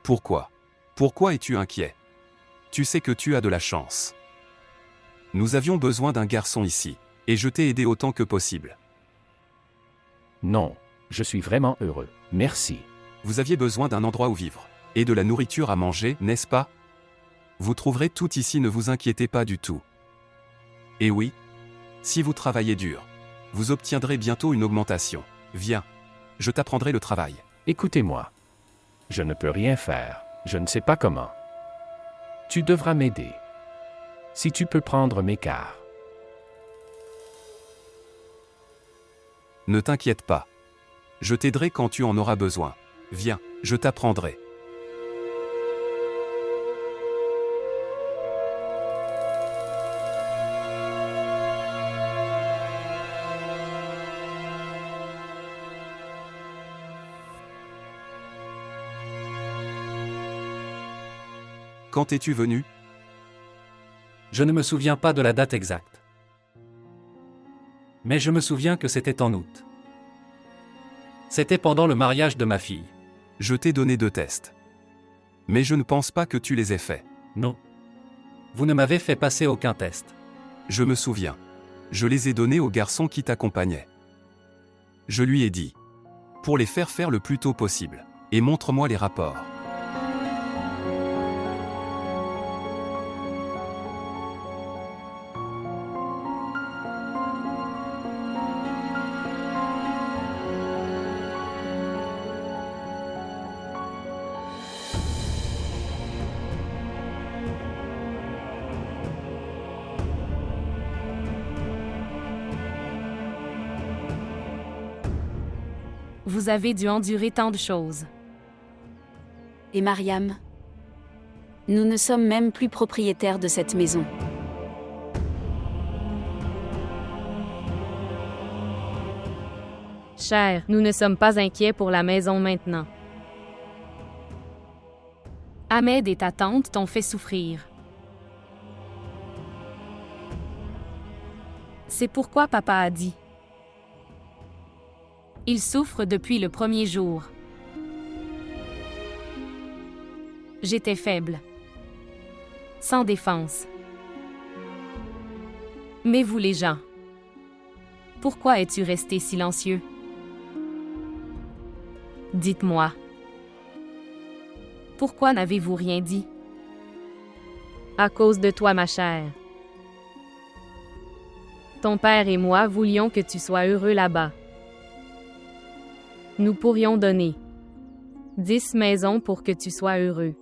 Pourquoi? Pourquoi es-tu inquiet? Tu sais que tu as de la chance. Nous avions besoin d'un garçon ici, et je t'ai aidé autant que possible. Non, je suis vraiment heureux, merci. Vous aviez besoin d'un endroit où vivre, et de la nourriture à manger, n'est-ce pas? Vous trouverez tout ici, ne vous inquiétez pas du tout. Et oui, si vous travaillez dur, vous obtiendrez bientôt une augmentation. Viens, je t'apprendrai le travail. Écoutez-moi. Je ne peux rien faire, je ne sais pas comment. Tu devras m'aider. Si tu peux prendre mes quarts. Ne t'inquiète pas. Je t'aiderai quand tu en auras besoin. Viens, je t'apprendrai. Quand es-tu venu? Je ne me souviens pas de la date exacte. Mais je me souviens que c'était en août. C'était pendant le mariage de ma fille. Je t'ai donné 2 tests. Mais je ne pense pas que tu les aies faits. Non. Vous ne m'avez fait passer aucun test. Je me souviens. Je les ai donnés au garçon qui t'accompagnait. Je lui ai dit. Pour les faire le plus tôt possible. Et montre-moi les rapports. Vous avez dû endurer tant de choses. Et Mariam? Nous ne sommes même plus propriétaires de cette maison. Cher, nous ne sommes pas inquiets pour la maison maintenant. Ahmed et ta tante t'ont fait souffrir. C'est pourquoi papa a dit. Il souffre depuis le premier jour. J'étais faible. Sans défense. Mais vous les gens, pourquoi es-tu resté silencieux? Dites-moi. Pourquoi n'avez-vous rien dit? À cause de toi, ma chère. Ton père et moi voulions que tu sois heureux là-bas. Nous pourrions donner 10 maisons pour que tu sois heureux.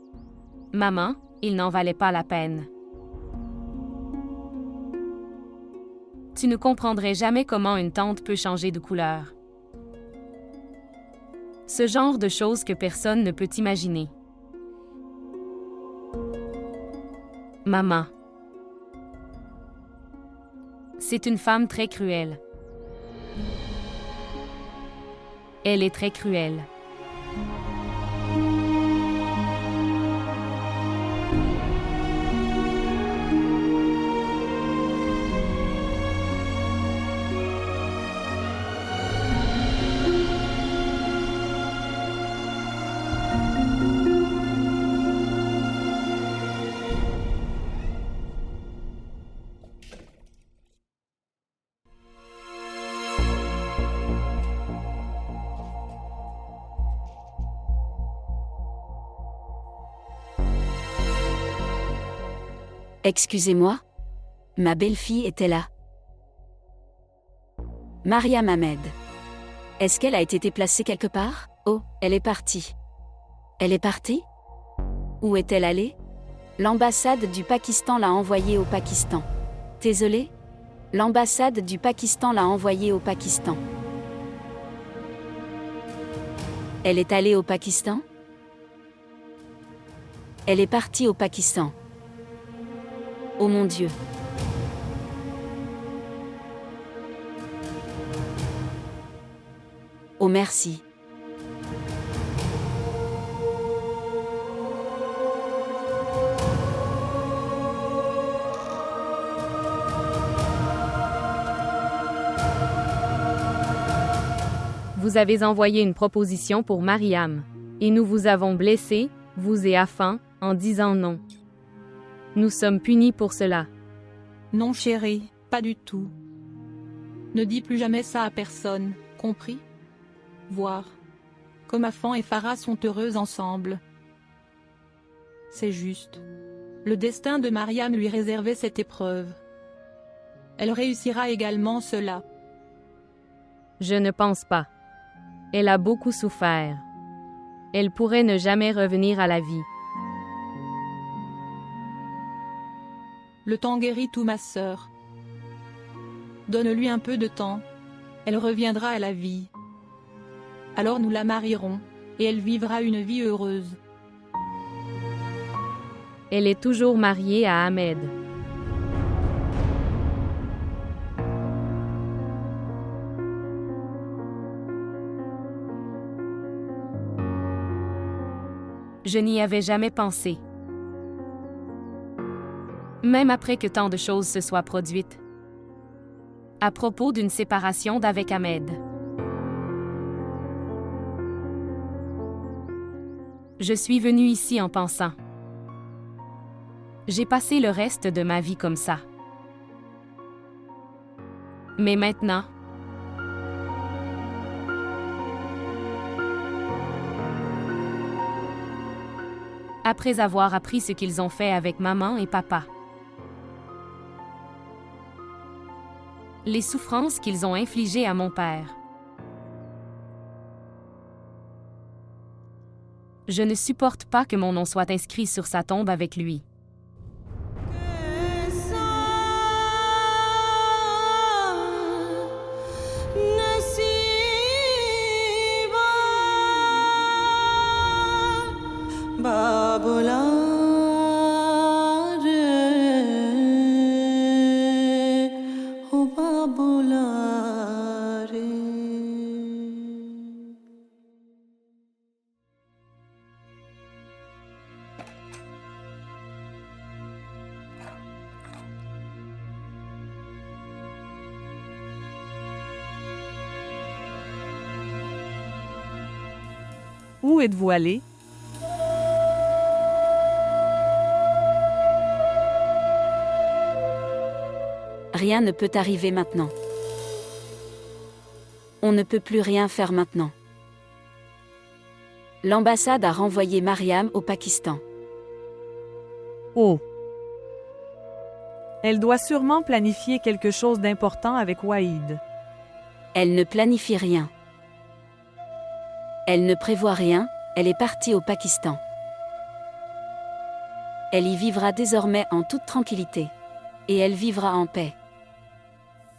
Maman, il n'en valait pas la peine. Tu ne comprendrais jamais comment une tente peut changer de couleur. Ce genre de choses que personne ne peut imaginer. Maman. C'est une femme très cruelle. Elle est très cruelle. Excusez-moi? Ma belle-fille était là. Mariam Ahmed. Est-ce qu'elle a été déplacée quelque part? Oh, elle est partie. Elle est partie? Où est-elle allée? L'ambassade du Pakistan l'a envoyée au Pakistan. Désolé? L'ambassade du Pakistan l'a envoyée au Pakistan. Elle est allée au Pakistan? Elle est partie au Pakistan. Oh mon Dieu. Oh merci. Vous avez envoyé une proposition pour Mariam. Et nous vous avons blessé, vous et Afan, en disant non. Nous sommes punis pour cela. Non chérie, pas du tout. Ne dis plus jamais ça à personne, compris? Voir. Comme Afan et Farah sont heureux ensemble. C'est juste. Le destin de Mariam lui réservait cette épreuve. Elle réussira également cela. Je ne pense pas. Elle a beaucoup souffert. Elle pourrait ne jamais revenir à la vie. Le temps guérit tout, ma sœur. Donne-lui un peu de temps. Elle reviendra à la vie. Alors nous la marierons, et elle vivra une vie heureuse. Elle est toujours mariée à Ahmed. Je n'y avais jamais pensé. Même après que tant de choses se soient produites. À propos d'une séparation d'avec Ahmed. Je suis venue ici en pensant. J'ai passé le reste de ma vie comme ça. Mais maintenant, après avoir appris ce qu'ils ont fait avec maman et papa, les souffrances qu'ils ont infligées à mon père, je ne supporte pas que mon nom soit inscrit sur sa tombe avec lui. Où êtes-vous allé? Rien ne peut arriver maintenant. On ne peut plus rien faire maintenant. L'ambassade a renvoyé Mariam au Pakistan. Oh. Elle doit sûrement planifier quelque chose d'important avec Waïd. Elle ne planifie rien. Elle ne prévoit rien, elle est partie au Pakistan. Elle y vivra désormais en toute tranquillité. Et elle vivra en paix.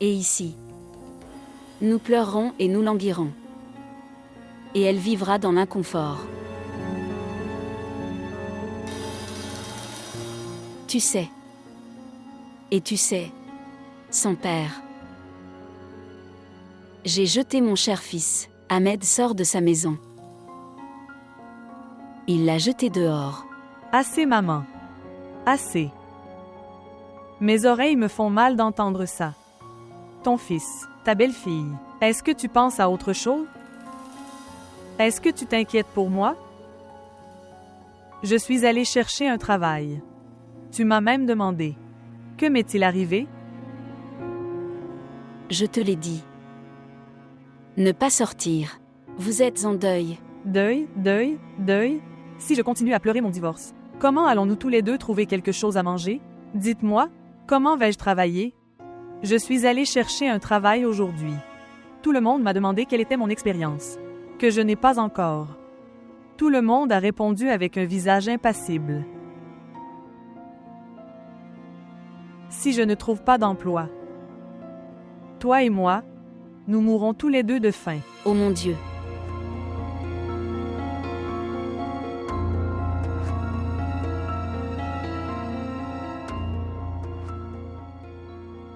Et ici, nous pleurerons et nous languirons. Et elle vivra dans l'inconfort. Tu sais. Et tu sais, son père. J'ai jeté mon cher fils. Ahmed sort de sa maison. Il l'a jeté dehors. Assez, maman. Assez. Mes oreilles me font mal d'entendre ça. Ton fils, ta belle-fille, est-ce que tu penses à autre chose? Est-ce que tu t'inquiètes pour moi? Je suis allée chercher un travail. Tu m'as même demandé. Que m'est-il arrivé? Je te l'ai dit. Ne pas sortir. Vous êtes en deuil. Deuil, deuil, deuil. Si je continue à pleurer mon divorce, comment allons-nous tous les deux trouver quelque chose à manger? Dites-moi, comment vais-je travailler? Je suis allée chercher un travail aujourd'hui. Tout le monde m'a demandé quelle était mon expérience, que je n'ai pas encore. Tout le monde a répondu avec un visage impassible. Si je ne trouve pas d'emploi, toi et moi, nous mourrons tous les deux de faim. Oh mon Dieu.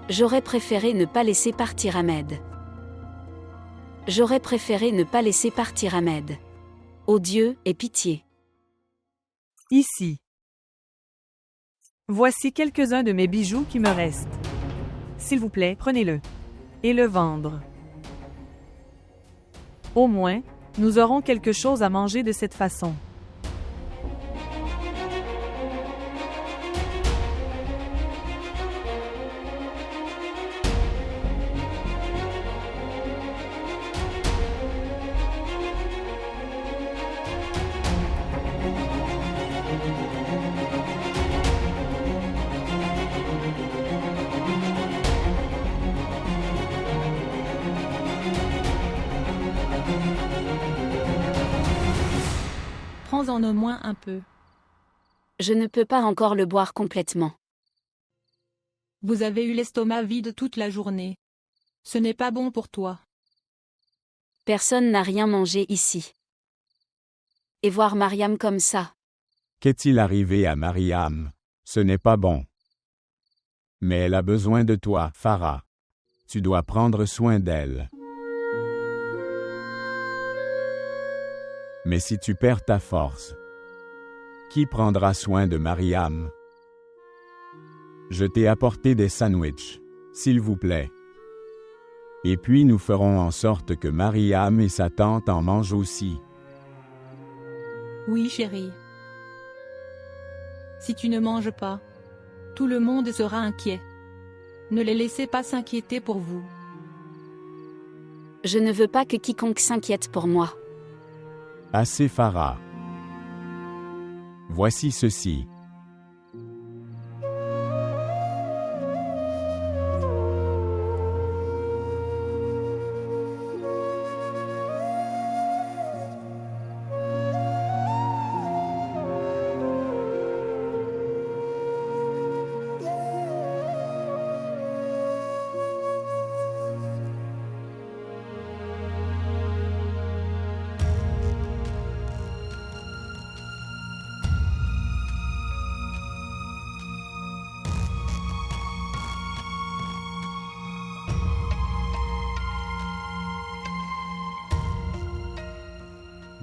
J'aurais préféré ne pas laisser partir Ahmed. J'aurais préféré ne pas laisser partir Ahmed. Ô Dieu, aie pitié. Ici. Voici quelques-uns de mes bijoux qui me restent. S'il vous plaît, prenez-le. Et le vendre. Au moins, nous aurons quelque chose à manger de cette façon. bois-en au moins un peu. Je ne peux pas encore le boire complètement. Vous avez eu l'estomac vide toute la journée. Ce n'est pas bon pour toi. Personne n'a rien mangé ici. Et voir Mariam comme ça. Qu'est-il arrivé à Mariam? Ce n'est pas bon. Mais elle a besoin de toi, Farah. Tu dois prendre soin d'elle. Mais si tu perds ta force, qui prendra soin de Mariam? Je t'ai apporté des sandwichs, s'il vous plaît. Et puis nous ferons en sorte que Mariam et sa tante en mangent aussi. Oui, chérie. Si tu ne manges pas, tout le monde sera inquiet. Ne les laissez pas s'inquiéter pour vous. Je ne veux pas que quiconque s'inquiète pour moi. Assez, Farah. Voici ceci.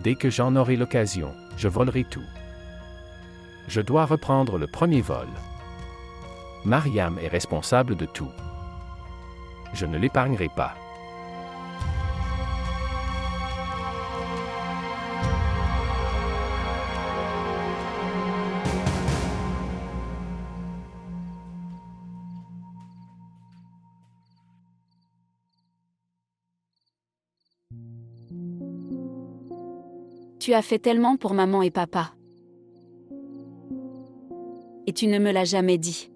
Dès que j'en aurai l'occasion, je volerai tout. Je dois reprendre le premier vol. Mariam est responsable de tout. Je ne l'épargnerai pas. Tu as fait tellement pour maman et papa. Et tu ne me l'as jamais dit.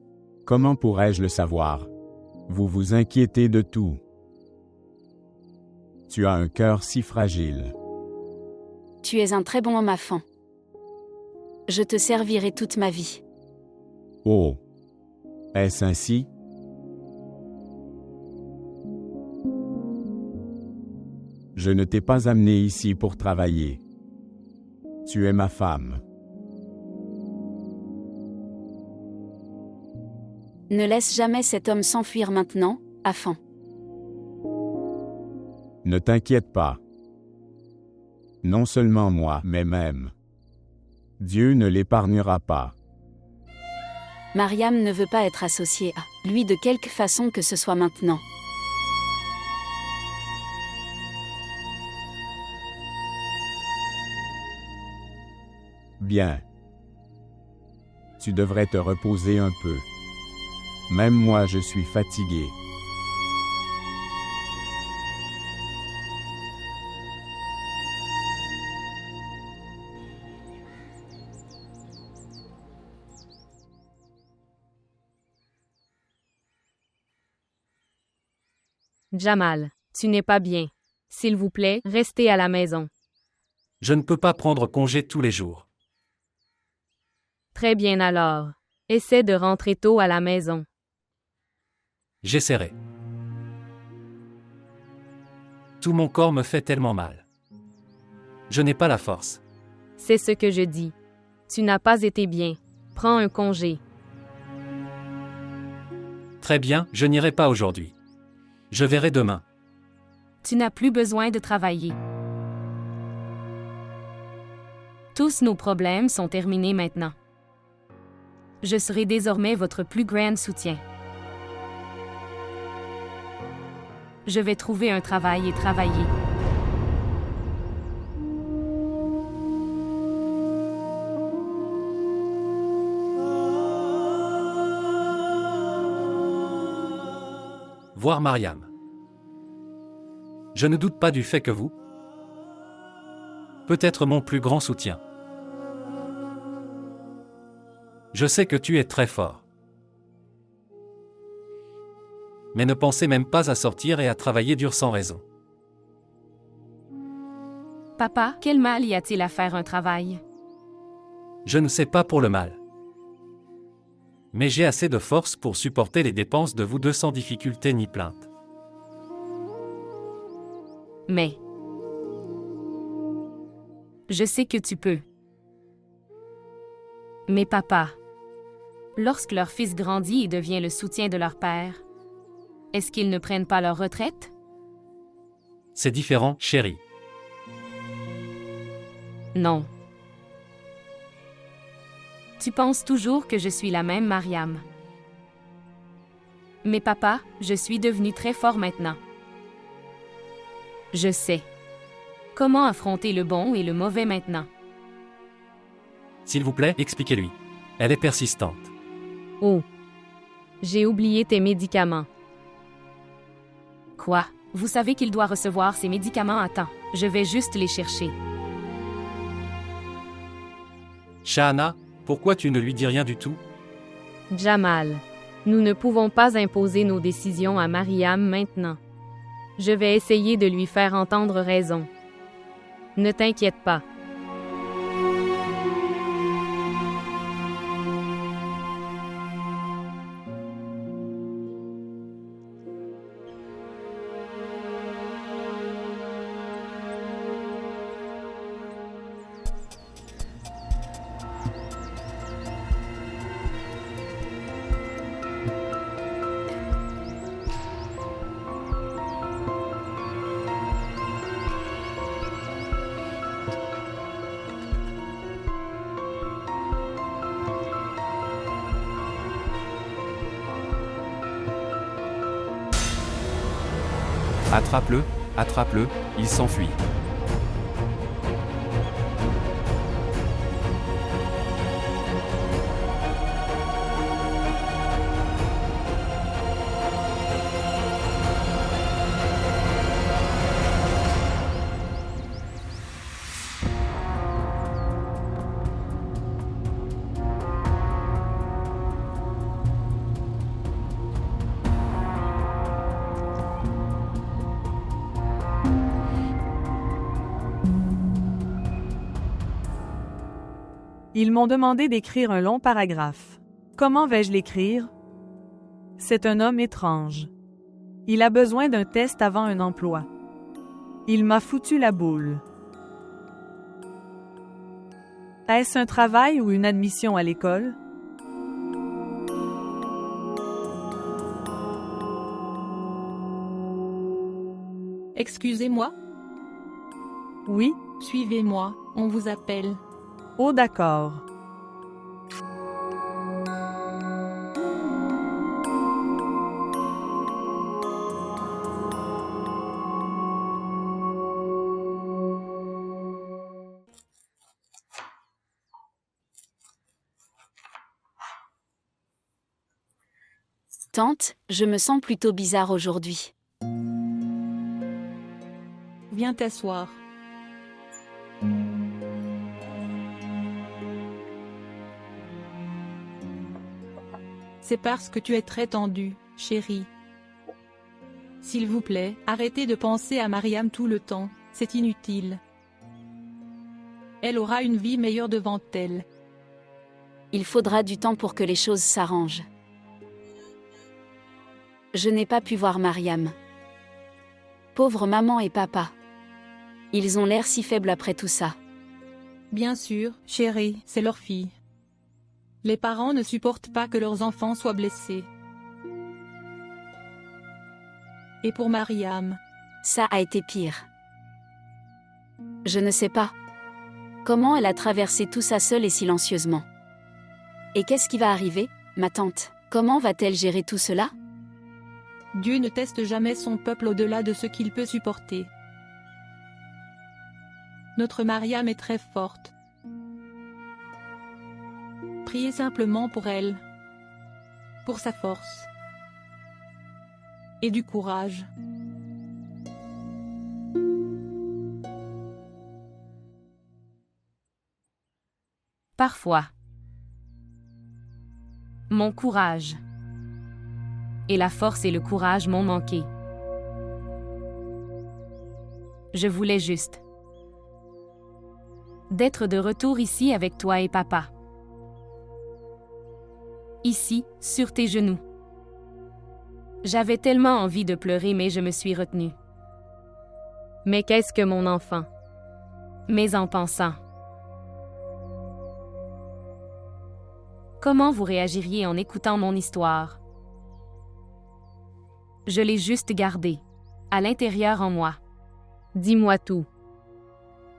Comment pourrais-je le savoir? Vous vous inquiétez de tout. Tu as un cœur si fragile. Tu es un très bon homme enfant. Je te servirai toute ma vie. Oh! Est-ce ainsi? Je ne t'ai pas amené ici pour travailler. Tu es ma femme. Ne laisse jamais cet homme s'enfuir maintenant, Afan. Ne t'inquiète pas. Non seulement moi, mais même. Dieu ne l'épargnera pas. Mariam ne veut pas être associée à lui de quelque façon que ce soit maintenant. Bien. Tu devrais te reposer un peu. Même moi, je suis fatigué. Jamal, tu n'es pas bien. S'il vous plaît, restez à la maison. Je ne peux pas prendre congé tous les jours. Très bien alors. Essaie de rentrer tôt à la maison. J'essaierai. Tout mon corps me fait tellement mal. Je n'ai pas la force. C'est ce que je dis. Tu n'as pas été bien. Prends un congé. Très bien, je n'irai pas aujourd'hui. Je verrai demain. Tu n'as plus besoin de travailler. Tous nos problèmes sont terminés maintenant. Je serai désormais votre plus grand soutien. Je vais trouver un travail et travailler. Voir Mariam. Je ne doute pas du fait que vous, peut-être mon plus grand soutien. Je sais que tu es très fort. Mais ne pensez même pas à sortir et à travailler dur sans raison. Papa, quel mal y a-t-il à faire un travail? Je ne sais pas pour le mal. Mais j'ai assez de force pour supporter les dépenses de vous deux sans difficulté ni plainte. Mais je sais que tu peux. Mais papa, lorsque leur fils grandit et devient le soutien de leur père, est-ce qu'ils ne prennent pas leur retraite? C'est différent, chérie. Non. Tu penses toujours que je suis la même Mariam. Mais papa, je suis devenu très fort maintenant. Je sais. Comment affronter le bon et le mauvais maintenant? S'il vous plaît, expliquez-lui. Elle est persistante. Oh. J'ai oublié tes médicaments. Quoi? Vous savez qu'il doit recevoir ses médicaments à temps. Je vais juste les chercher. Shahana, pourquoi tu ne lui dis rien du tout? Jamal, nous ne pouvons pas imposer nos décisions à Mariam maintenant. Je vais essayer de lui faire entendre raison. Ne t'inquiète pas. Attrape-le, attrape-le, il s'enfuit. Ils m'ont demandé d'écrire un long paragraphe. Comment vais-je l'écrire? C'est un homme étrange. Il a besoin d'un test avant un emploi. Il m'a foutu la boule. Est-ce un travail ou une admission à l'école? Excusez-moi, Oui? suivez-moi, on vous appelle. Oh d'accord. Tante, je me sens plutôt bizarre aujourd'hui. Viens t'asseoir. C'est parce que tu es très tendue, chérie. S'il vous plaît, arrêtez de penser à Mariam tout le temps, c'est inutile. Elle aura une vie meilleure devant elle. Il faudra du temps pour que les choses s'arrangent. Je n'ai pas pu voir Mariam. Pauvre maman et papa. Ils ont l'air si faibles après tout ça. Bien sûr, chérie, c'est leur fille. Les parents ne supportent pas que leurs enfants soient blessés. Et pour Mariam, Ça a été pire. Je ne sais pas. Comment elle a traversé tout ça seule et silencieusement. Et qu'est-ce qui va arriver, ma tante? Comment va-t-elle gérer tout cela? Dieu ne teste jamais son peuple au-delà de ce qu'il peut supporter. Notre Mariam est très forte. Priez simplement pour elle, pour sa force et du courage. Parfois. Mon courage. Et la force et le courage m'ont manqué. Je voulais juste d'être de retour ici avec toi et papa. Ici, sur tes genoux. J'avais tellement envie de pleurer, mais je me suis retenue. Mais qu'est-ce que mon enfant? Mais en pensant. Comment vous réagiriez en écoutant mon histoire? Je l'ai juste gardée, à l'intérieur en moi. Dis-moi tout.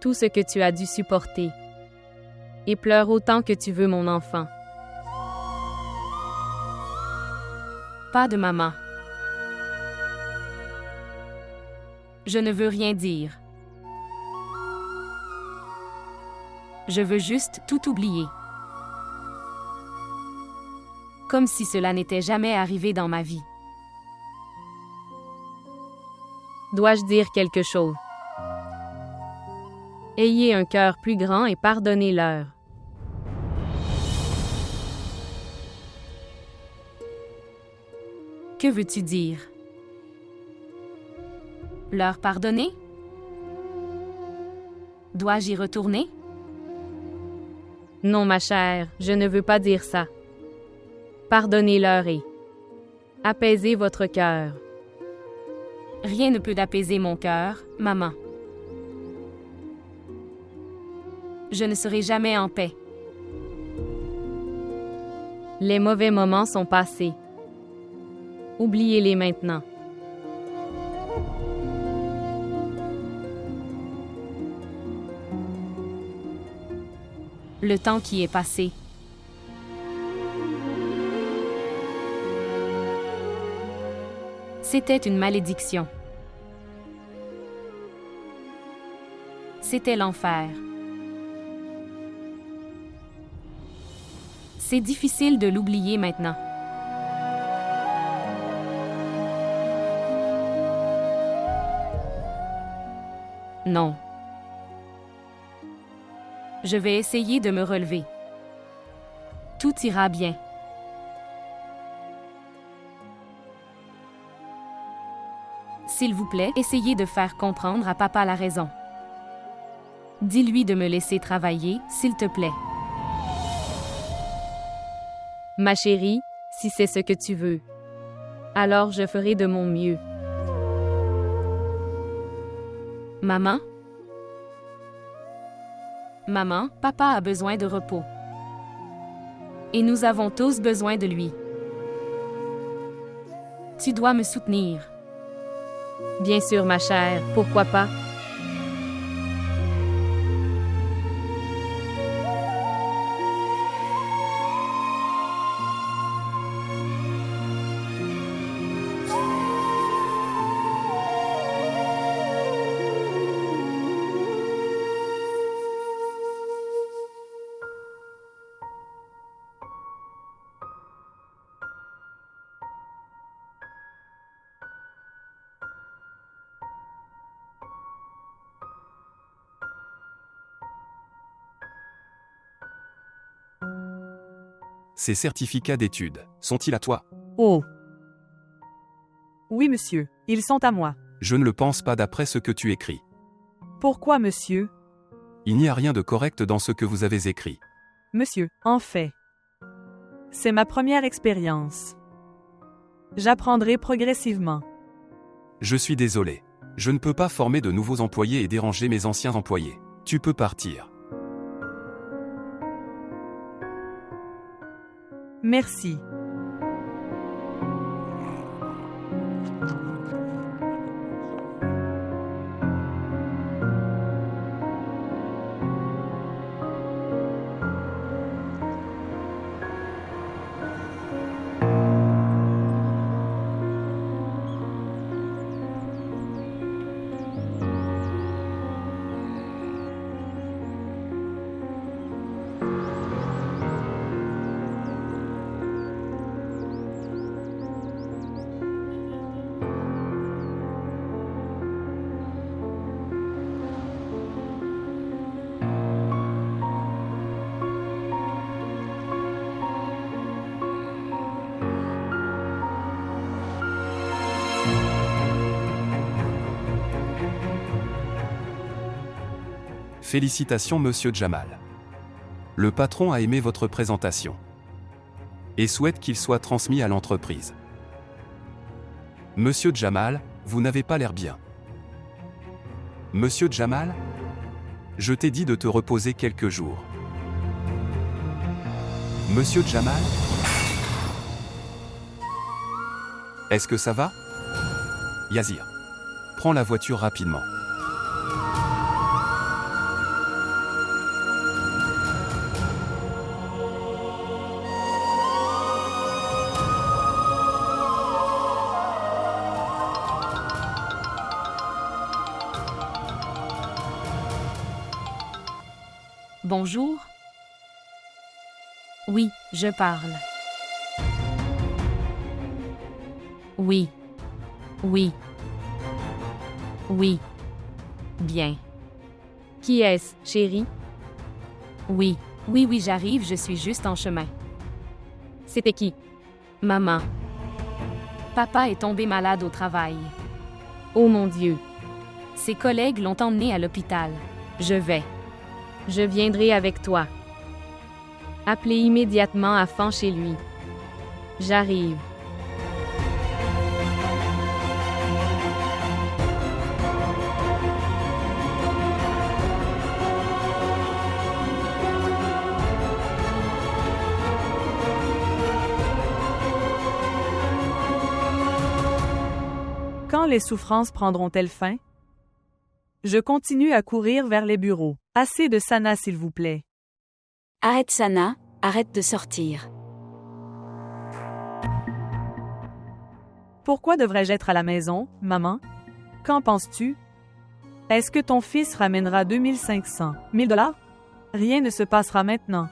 Tout ce que tu as dû supporter. Et pleure autant que tu veux, mon enfant. Pas de maman. Je ne veux rien dire. Je veux juste tout oublier. Comme si cela n'était jamais arrivé dans ma vie. Dois-je dire quelque chose? Ayez un cœur plus grand et pardonnez-leur. Que veux-tu dire? Leur pardonner? Dois-je y retourner? Non, ma chère, je ne veux pas dire ça. Pardonnez-leur et apaisez votre cœur. Rien ne peut apaiser mon cœur, maman. Je ne serai jamais en paix. Les mauvais moments sont passés. Oubliez-les maintenant. Le temps qui est passé. C'était une malédiction. C'était l'enfer. C'est difficile de l'oublier maintenant. Non. Je vais essayer de me relever. Tout ira bien. S'il vous plaît, essayez de faire comprendre à papa la raison. Dis-lui de me laisser travailler, s'il te plaît. Ma chérie, si c'est ce que tu veux, alors je ferai de mon mieux. Maman? Maman, papa a besoin de repos. Et nous avons tous besoin de lui. Tu dois me soutenir. Bien sûr, ma chère, pourquoi pas? Ces certificats d'études, sont-ils à toi? Oh. Oui, monsieur, ils sont à moi. Je ne le pense pas d'après ce que tu écris. Pourquoi, monsieur? Il n'y a rien de correct dans ce que vous avez écrit. Monsieur, en fait. C'est ma première expérience. J'apprendrai progressivement. Je suis désolé. Je ne peux pas former de nouveaux employés et déranger mes anciens employés. Tu peux partir. Merci. Félicitations, monsieur Jamal. Le patron a aimé votre présentation. et souhaite qu'il soit transmis à l'entreprise. Monsieur Jamal, vous n'avez pas l'air bien. Monsieur Jamal? Je t'ai dit de te reposer quelques jours. Monsieur Jamal? Est-ce que ça va? Yazir. Prends la voiture rapidement. Bonjour. Oui, je parle. Oui. Oui. Oui. Bien. Qui est-ce, chérie? Oui. Oui, j'arrive, je suis juste en chemin. C'était qui? Maman. Papa est tombé malade au travail. Oh mon Dieu. Ses collègues l'ont emmené à l'hôpital. Je vais. Je viendrai avec toi. Appelez immédiatement Afan chez lui. J'arrive. Quand les souffrances prendront-elles fin? Je continue à courir vers les bureaux. Assez de Sana, s'il vous plaît. Arrête Sana, arrête de sortir. Pourquoi devrais-je être à la maison, maman? Qu'en penses-tu? Est-ce que ton fils ramènera 2500 $? Rien ne se passera maintenant.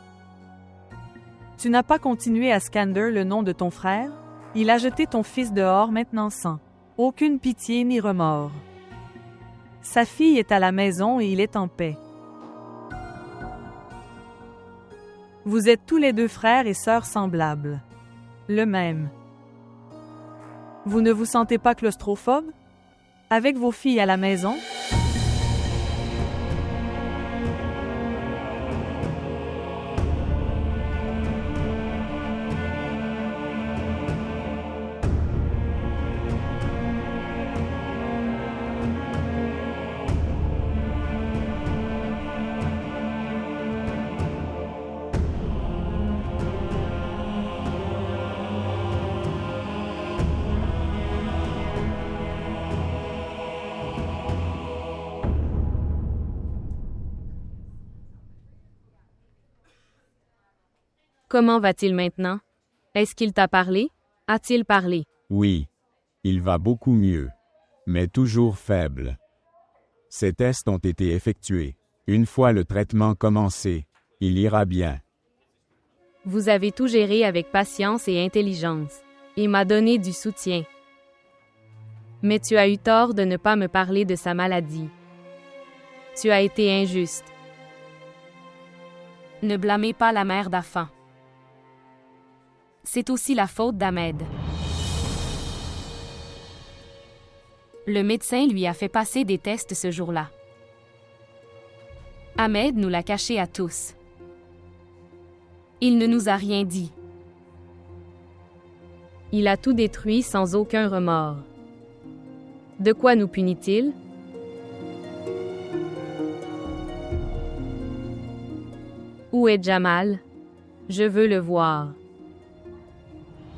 Tu n'as pas continué à scander le nom de ton frère? Il a jeté ton fils dehors maintenant sans aucune pitié ni remords. Sa fille est à la maison et il est en paix. Vous êtes tous les deux frères et sœurs semblables. Le même. Vous ne vous sentez pas claustrophobe? Avec vos filles à la maison? Comment va-t-il maintenant? Est-ce qu'il t'a parlé? A-t-il parlé? Oui. Il va beaucoup mieux. Mais toujours faible. Ces tests ont été effectués. Une fois le traitement commencé, il ira bien. Vous avez tout géré avec patience et intelligence, et m'a donné du soutien. Mais tu as eu tort de ne pas me parler de sa maladie. Tu as été injuste. Ne blâmez pas la mère d'Afan. C'est aussi la faute d'Ahmed. Le médecin lui a fait passer des tests ce jour-là. Ahmed nous l'a caché à tous. Il ne nous a rien dit. Il a tout détruit sans aucun remords. De quoi nous punit-il? Où est Jamal? Je veux le voir.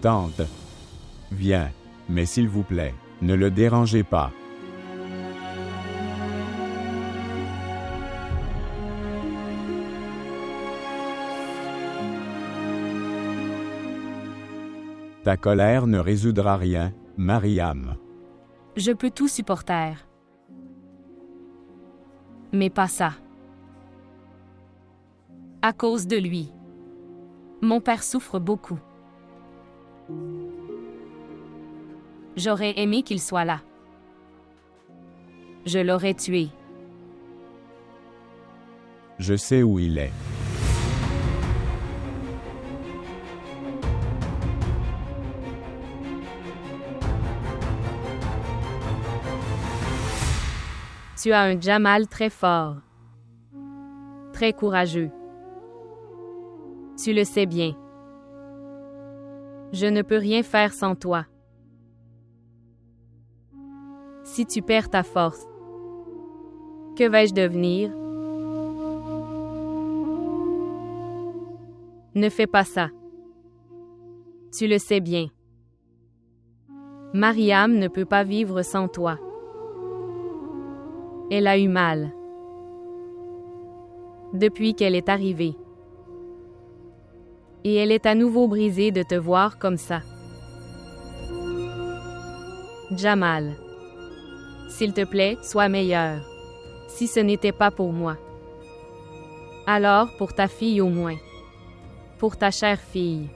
Tante. Viens, mais s'il vous plaît, ne le dérangez pas. Ta colère ne résoudra rien, Mariam. Je peux tout supporter. Mais pas ça. À cause de lui. Mon père souffre beaucoup. J'aurais aimé qu'il soit là. Je l'aurais tué. Je sais où il est. Tu as un Jamal très fort. Très courageux. Tu le sais bien. Je ne peux rien faire sans toi. Si tu perds ta force, que vais-je devenir? Ne fais pas ça. Tu le sais bien. Mariam ne peut pas vivre sans toi. Elle a eu mal depuis qu'elle est arrivée. Et elle est à nouveau brisée de te voir comme ça. Jamal, s'il te plaît, sois meilleur. Si ce n'était pas pour moi, alors pour ta fille au moins. Pour ta chère fille.